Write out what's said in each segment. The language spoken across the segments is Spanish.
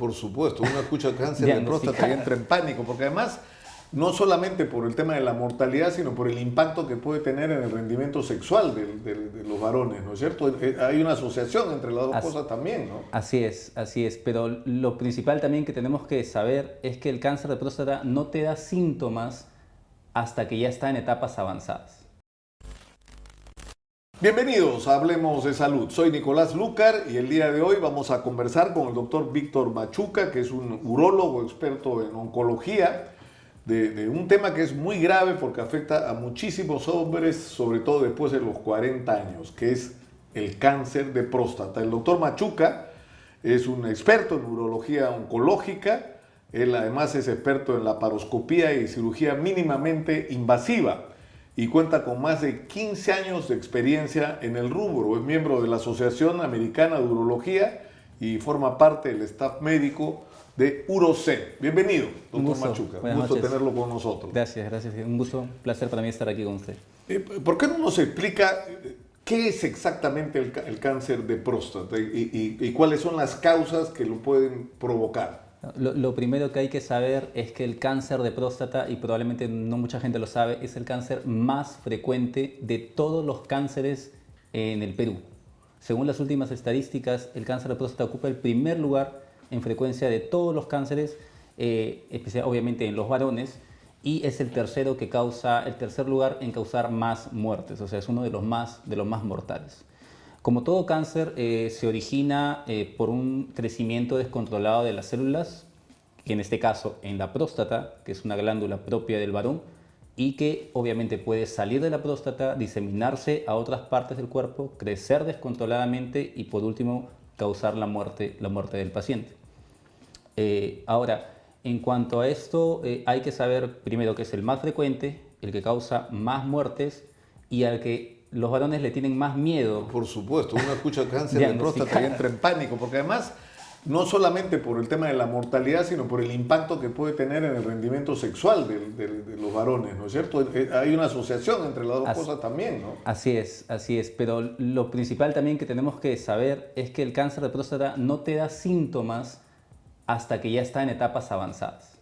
Por supuesto, uno escucha cáncer de próstata y entra en pánico, porque además, no solamente por el tema de la mortalidad, sino por el impacto que puede tener en el rendimiento sexual de los varones, ¿no es cierto? Hay una asociación entre las dos cosas también, ¿no? Así es, pero lo principal también que tenemos que saber es que el cáncer de próstata no te da síntomas hasta que ya está en etapas avanzadas. Bienvenidos a Hablemos de Salud. Soy Nicolás Lucar y el día de hoy vamos a conversar con el doctor Víctor Machuca, que es un urólogo experto en oncología, de un tema que es muy grave porque afecta a muchísimos hombres, sobre todo después de los 40 años, que es el cáncer de próstata. El doctor Machuca es un experto en urología oncológica. Él además es experto en laparoscopía y cirugía mínimamente invasiva y cuenta con más de 15 años de experiencia en el rubro. Es miembro de la Asociación Americana de Urología y forma parte del staff médico de UroCen. Bienvenido, doctor Machuca. Un gusto tenerlo con nosotros. Gracias. Un gusto, un placer para mí estar aquí con usted. ¿Por qué no nos explica qué es exactamente el cáncer de próstata y cuáles son las causas que lo pueden provocar? Lo primero que hay que saber es que el cáncer de próstata, y probablemente no mucha gente lo sabe, es el cáncer más frecuente de todos los cánceres en el Perú. Según las últimas estadísticas, el cáncer de próstata ocupa el primer lugar en frecuencia de todos los cánceres, especial, obviamente en los varones, y es el tercer lugar en causar más muertes, o sea, es uno de los más mortales. Como todo cáncer, se origina por un crecimiento descontrolado de las células, que en este caso en la próstata, que es una glándula propia del varón, y que obviamente puede salir de la próstata, diseminarse a otras partes del cuerpo, crecer descontroladamente y por último causar la muerte del paciente. Ahora, en cuanto a esto, hay que saber primero que es el más frecuente, el que causa más muertes y al que los varones le tienen más miedo. Por supuesto, uno escucha cáncer de próstata y entra en pánico, porque además, no solamente por el tema de la mortalidad, sino por el impacto que puede tener en el rendimiento sexual de los varones, ¿no es cierto? Hay una asociación entre las dos cosas también, ¿no? Así es, pero lo principal también que tenemos que saber es que el cáncer de próstata no te da síntomas hasta que ya está en etapas avanzadas.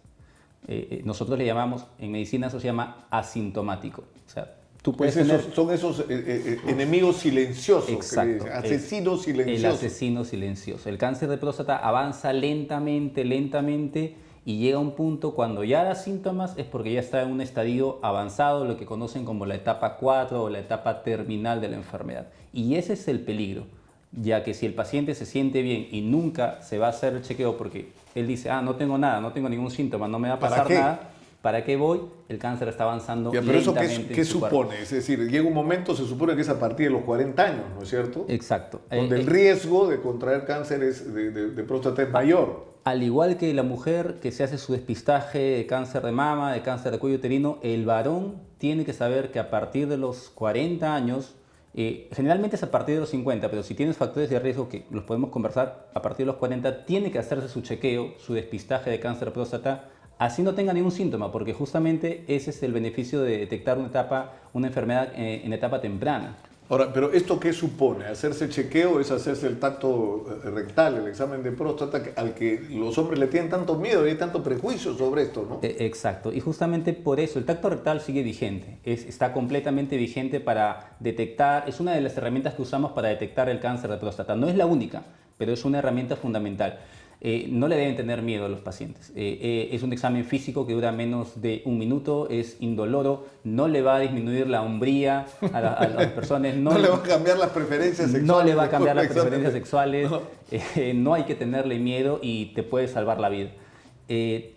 Nosotros le llamamos, en medicina eso se llama asintomático, o sea, tú puedes son esos enemigos silenciosos. Exacto. Asesinos silenciosos. El asesino silencioso. El cáncer de próstata avanza lentamente y llega a un punto cuando ya da síntomas es porque ya está en un estadio avanzado, lo que conocen como la etapa 4 o la etapa terminal de la enfermedad. Y ese es el peligro, ya que si el paciente se siente bien y nunca se va a hacer el chequeo porque él dice, no tengo nada, no tengo ningún síntoma, no me va a pasar nada, ¿para qué voy? El cáncer está avanzando pero lentamente. ¿eso qué supone? Es decir, llega un momento, se supone que es a partir de los 40 años, ¿no es cierto? Exacto. Donde el riesgo de contraer cáncer de próstata es mayor. Al igual que la mujer que se hace su despistaje de cáncer de mama, de cáncer de cuello uterino, el varón tiene que saber que a partir de los 40 años, generalmente es a partir de los 50, pero si tienes factores de riesgo que los podemos conversar, a partir de los 40 tiene que hacerse su chequeo, su despistaje de cáncer de próstata, así no tenga ningún síntoma, porque justamente ese es el beneficio de detectar una enfermedad en etapa temprana. Ahora, pero ¿esto qué supone? ¿Hacerse chequeo es hacerse el tacto rectal, el examen de próstata, al que los hombres le tienen tanto miedo y hay tanto prejuicio sobre esto, ¿no? Exacto, y justamente por eso el tacto rectal sigue vigente, está completamente vigente para detectar, es una de las herramientas que usamos para detectar el cáncer de próstata. No es la única, pero es una herramienta fundamental. No le deben tener miedo a los pacientes. Es un examen físico que dura menos de un minuto, es indoloro, no le va a disminuir la hombría a las personas. No le va a cambiar las preferencias sexuales. No le va a cambiar las preferencias sexuales, no hay que tenerle miedo y te puede salvar la vida.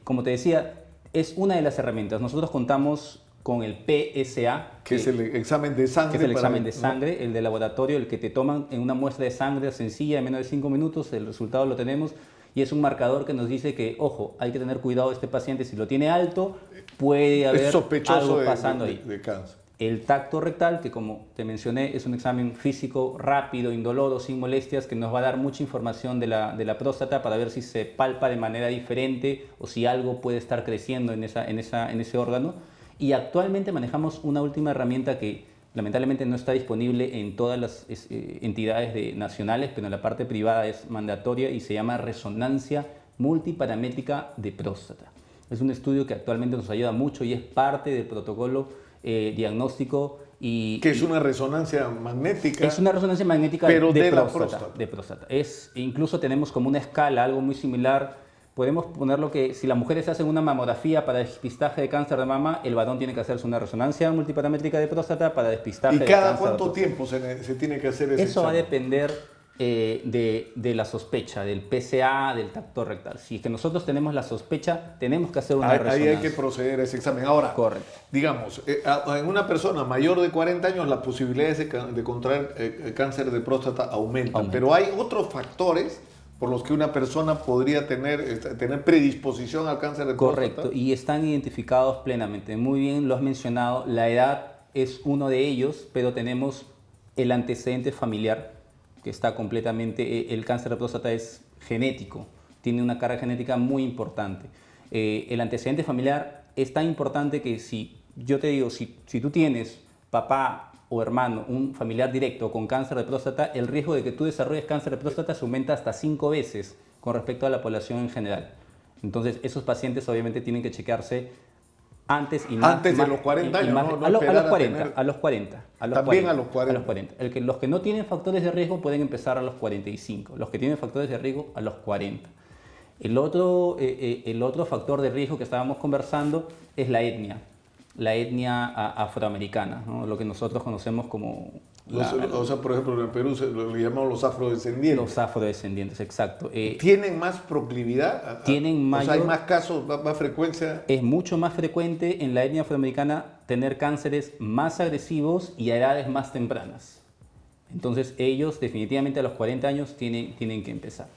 Como te decía, es una de las herramientas. Nosotros contamos con el PSA, que es el examen de sangre. Que es el examen de sangre, el de laboratorio, el que te toman en una muestra de sangre sencilla de menos de 5 minutos, el resultado lo tenemos. Y es un marcador que nos dice que, ojo, hay que tener cuidado este paciente, si lo tiene alto, puede haber algo pasando ahí. De cáncer. El tacto rectal, que como te mencioné, es un examen físico rápido, indoloro, sin molestias, que nos va a dar mucha información de la próstata para ver si se palpa de manera diferente o si algo puede estar creciendo en ese órgano. Y actualmente manejamos una última herramienta que lamentablemente no está disponible en todas las entidades nacionales, pero en la parte privada es mandatoria y se llama resonancia multiparamétrica de próstata. Es un estudio que actualmente nos ayuda mucho y es parte del protocolo diagnóstico. Que es una resonancia magnética. Es una resonancia magnética pero de la próstata, próstata. de próstata. Incluso tenemos como una escala, algo muy similar. Podemos ponerlo que si las mujeres hacen una mamografía para despistaje de cáncer de mama, el varón tiene que hacerse una resonancia multiparamétrica de próstata para despistaje ¿Y de cada cáncer de cuánto próstata. tiempo se tiene que hacer ese Eso va a examen? depender de la sospecha, del PSA, del tacto rectal. Si es que nosotros tenemos la sospecha, tenemos que hacer una Ahí resonancia. hay que proceder a ese examen. Ahora, Correcto. digamos, en una persona mayor de 40 años las posibilidades de contraer cáncer de próstata aumentan, pero hay otros factores por los que una persona podría tener predisposición al cáncer de próstata. Correcto, y están identificados plenamente. Muy bien lo has mencionado, la edad es uno de ellos, pero tenemos el antecedente familiar que está completamente, el cáncer de próstata es genético, tiene una carga genética muy importante. El antecedente familiar es tan importante que si yo te digo, si tú tienes papá o hermano, un familiar directo con cáncer de próstata, el riesgo de que tú desarrolles cáncer de próstata se aumenta hasta 5 veces con respecto a la población en general. Entonces, esos pacientes obviamente tienen que chequearse antes y más. Antes de los 40 años, a los 40. A los 40. También a los 40. A los 40. Los que no tienen factores de riesgo pueden empezar a los 45. Los que tienen factores de riesgo a los 40. El otro factor de riesgo que estábamos conversando es la etnia afroamericana, ¿no? Lo que nosotros conocemos como... O sea, por ejemplo, en el Perú le llamamos los afrodescendientes. Los afrodescendientes, exacto. ¿Tienen más proclividad? Tienen mayor... O sea, ¿hay más casos, más frecuencia? Es mucho más frecuente en la etnia afroamericana tener cánceres más agresivos y a edades más tempranas. Entonces, ellos definitivamente a los 40 años tienen que empezar.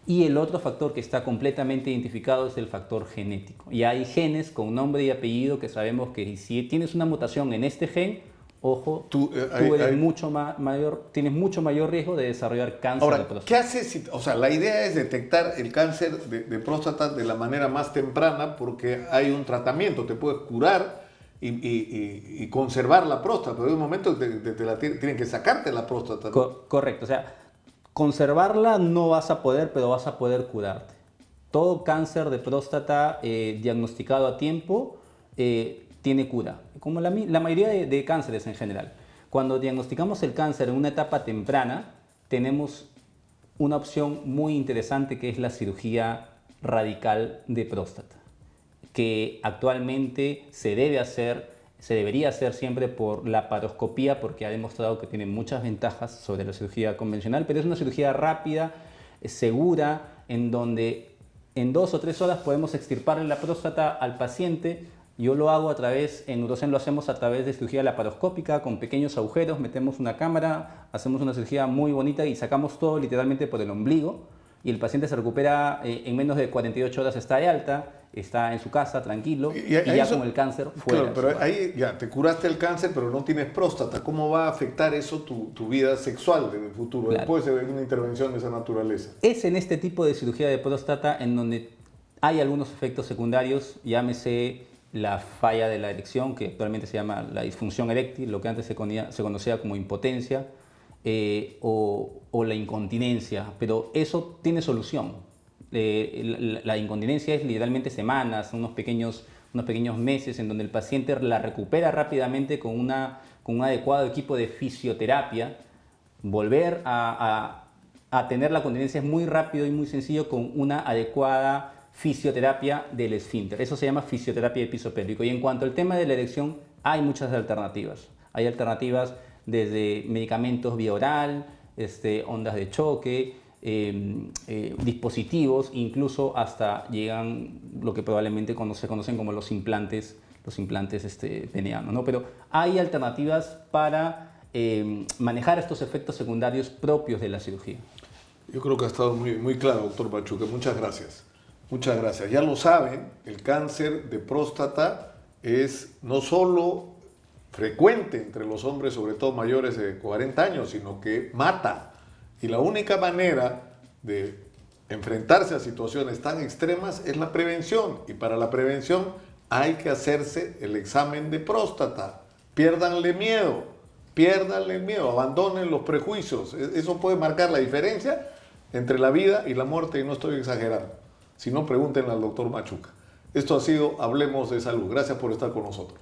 Y el otro factor que está completamente identificado es el factor genético. Y hay genes con nombre y apellido que sabemos que si tienes una mutación en este gen, ojo, tienes mucho mayor riesgo de desarrollar cáncer de próstata. ¿Qué hace o sea, la idea es detectar el cáncer de próstata de la manera más temprana porque hay un tratamiento, te puedes curar y conservar la próstata, pero en un momento tienen que sacarte la próstata, ¿no? Correcto, o sea, conservarla no vas a poder, pero vas a poder curarte. Todo cáncer de próstata diagnosticado a tiempo tiene cura, como la mayoría de cánceres en general. Cuando diagnosticamos el cáncer en una etapa temprana, tenemos una opción muy interesante que es la cirugía radical de próstata, que actualmente se debería hacer siempre por laparoscopía porque ha demostrado que tiene muchas ventajas sobre la cirugía convencional, pero es una cirugía rápida, segura, en donde en 2 o 3 horas podemos extirparle la próstata al paciente. Yo lo hago en Urocen lo hacemos a través de cirugía laparoscópica con pequeños agujeros, metemos una cámara, hacemos una cirugía muy bonita y sacamos todo literalmente por el ombligo y el paciente se recupera en menos de 48 horas, está de alta, está en su casa tranquilo y ya con el cáncer fuera. Claro, pero ahí ya te curaste el cáncer, pero no tienes próstata. ¿Cómo va a afectar eso tu vida sexual en el futuro, Claro. después de una intervención de esa naturaleza? Es en este tipo de cirugía de próstata en donde hay algunos efectos secundarios, llámese la falla de la erección, que actualmente se llama la disfunción eréctil, lo que antes se conocía como impotencia, o la incontinencia, pero eso tiene solución. La incontinencia es literalmente semanas, unos pequeños meses en donde el paciente la recupera rápidamente con un adecuado equipo de fisioterapia. Volver a tener la continencia es muy rápido y muy sencillo con una adecuada fisioterapia del esfínter. Eso se llama fisioterapia de piso pélvico. Y en cuanto al tema de la erección, hay muchas alternativas. Hay alternativas desde medicamentos vía oral, ondas de choque, dispositivos, incluso hasta llegan lo que probablemente se conocen como los implantes peneanos, ¿no? Pero hay alternativas para manejar estos efectos secundarios propios de la cirugía. Yo creo que ha estado muy, muy claro, doctor Machuca. Muchas gracias. Muchas gracias. Ya lo saben, el cáncer de próstata es no solo frecuente entre los hombres, sobre todo mayores de 40 años, sino que mata. Y la única manera de enfrentarse a situaciones tan extremas es la prevención. Y para la prevención hay que hacerse el examen de próstata. Piérdanle miedo, abandonen los prejuicios. Eso puede marcar la diferencia entre la vida y la muerte, y no estoy exagerando. Si no, pregúntenle al doctor Machuca. Esto ha sido Hablemos de Salud. Gracias por estar con nosotros.